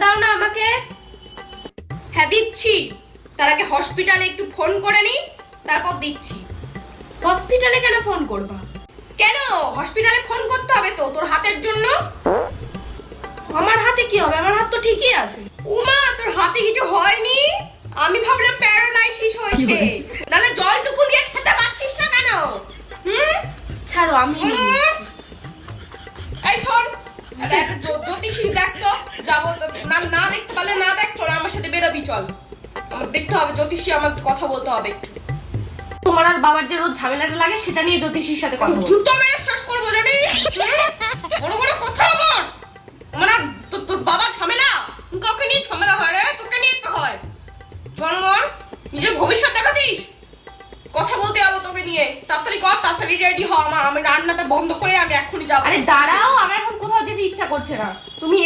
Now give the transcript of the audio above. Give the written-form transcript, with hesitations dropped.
দাও না আমাকে। হ্যাঁ দিচ্ছি, তার আগে হসপিটালে একটু ফোন করে নি, তারপর দিচ্ছি। হসপিটালে কেন ফোন করবা? কেন হসপিটালে ফোন করতে হবে তো তোর হাতের জন্য? আমার হাতে কি হবে? আমার হাত তো ঠিকই আছে। উমা তোর হাতে কিছু হয়নি? আমি ভাবলাম প্যারালাইসিস হয়েছে। নালে জলটুকু দিয়ে খেতে পাচ্ছিস না কেন? ছাড়ো, আমি নিয়ে নিচ্ছি। এই শোন, একটা জ্যোতিষী দেখ তো, যাবো না, না দেখতে পারলে না দেখ, চল আমার সাথে বেরোবি, চল। আমার দেখতে হবে জ্যোতিষী, আমার কথা বলতে হবে একটু। তোমার আর বাবার যে রোজ ঝামেলাটা লাগে সেটা নিয়ে জ্যোতিষীর সাথে কথা বলবো। জুতো মেরে শেষ করবো জানিস? বড় বড় কথা আমার মানে তোর বাবা ঝামেলা, কাউকে নিয়ে ঝামেলা হয় রে? তোকে নিয়ে তো হয়। জন্মর নিজের ভবিষ্যৎ দেখাতিস, কথা বলতে যাবো তোকে নিয়ে। তাড়াতাড়ি কর, তাড়াতাড়ি রেডি হ, আমি রান্নাটা বন্ধ করে আমি এখনই যাবো। আরে দাঁড়াও, আমার এখন কোথাও যেতে ইচ্ছা করছে না। তুমি